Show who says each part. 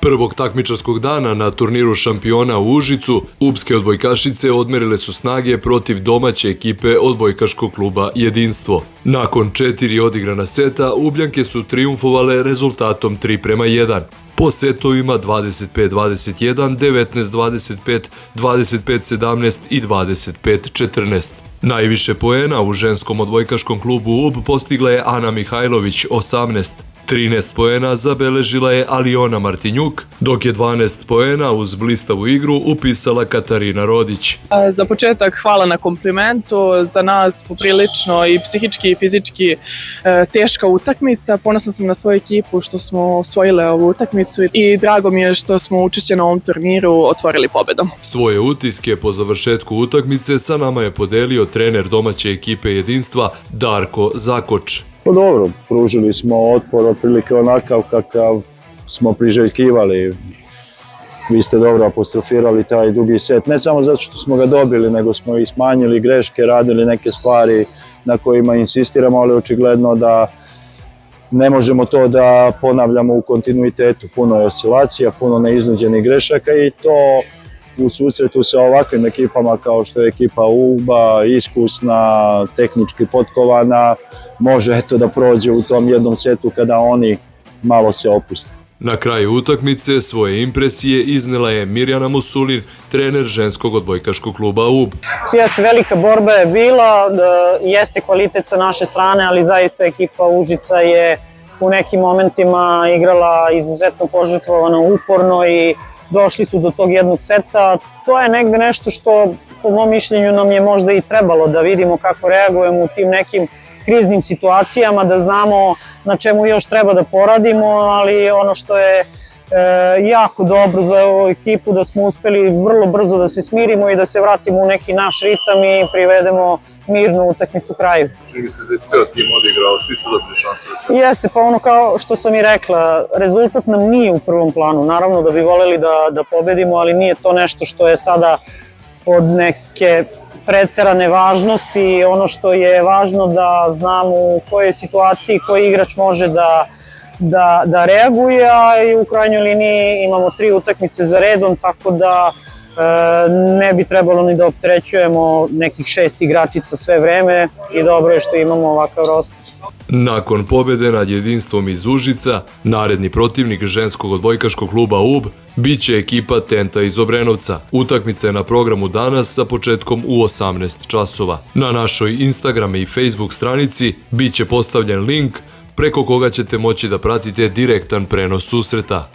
Speaker 1: Prvog takmičarskog dana na turniru šampiona u Užicu, ubske odbojkašice odmerile su snage protiv domaće ekipe odbojkaškog kluba Jedinstvo. Nakon 4 odigrana seta, Ubljanke su trijumfovale rezultatom 3:1. Po setovima 25-21, 19-25, 25-17 i 25-14. Najviše poena u ženskom odbojkaškom klubu UB postigla je Ana Mihajlović 18. 13 poena zabeležila je Aliona Martinjuk, dok je 12 poena uz blistavu igru upisala Katarina Rodić.
Speaker 2: Za početak hvala na komplimentu, za nas poprilično i psihički i fizički teška utakmica. Ponosna sam na svoju ekipu što smo osvojile ovu utakmicu i drago mi je što smo učešće na ovom turniru otvorili pobedom.
Speaker 1: Svoje utiske po završetku utakmice sa nama je podelio trener domaće ekipe Jedinstva Darko Zakoč.
Speaker 3: Pa dobro, pružili smo otpor otprilike onakav kakav smo priželjkivali. Vi ste dobro apostrofirali taj dugi set, ne samo zato što smo ga dobili, nego smo i smanjili greške, radili neke stvari na kojima insistiramo, ali očigledno da ne možemo to da ponavljamo u kontinuitetu. Puno je oscilacija, puno neiznuđenih grešaka i to u susretu sa ovakvim ekipama kao što je ekipa UBA, iskusna, tehnički potkovana, može da prođe u tom jednom setu kada oni malo se opuste.
Speaker 1: Na kraju utakmice svoje impresije iznela je Mirjana Musulin, trener ženskog odbojkaškog kluba UB.
Speaker 4: Jeste, velika borba je bila, jeste kvalitet sa naše strane, ali zaista ekipa Užica je u nekim momentima igrala izuzetno požrtvovano, uporno i došli su do tog jednog seta. To je negde nešto što, po mom mišljenju, nam je možda i trebalo da vidimo kako reagujemo u tim nekim kriznim situacijama, da znamo na čemu još treba da poradimo, ali ono što je jako dobro za ovu ekipu, da smo uspeli vrlo brzo da se smirimo i da se vratimo u neki naš ritam i privedemo mirnu utakmicu kraju.
Speaker 5: Čini mi se da je ceo tim odigrao, svi su dobili šanse.
Speaker 4: Jeste, pa ono kao što sam i rekla, rezultat nam nije u prvom planu. Naravno da bi voleli da pobedimo, ali nije to nešto što je sada od neke preterane važnosti. Ono što je važno da znamo u kojoj situaciji koji igrač može da reaguje, a i u krajnjoj liniji imamo 3 utakmice za redom, tako da ne bi trebalo ni da opterećujemo nekih 6 igračica sve vreme i dobro je što imamo ovakav roster.
Speaker 1: Nakon pobjede nad Jedinstvom iz Užica, naredni protivnik ženskog odbojkaškog kluba UB biće ekipa Tenta iz Obrenovca. Utakmica je na programu danas sa početkom u 18 časova. Na našoj Instagram i Facebook stranici biće postavljen link preko koga ćete moći da pratite direktan prenos susreta.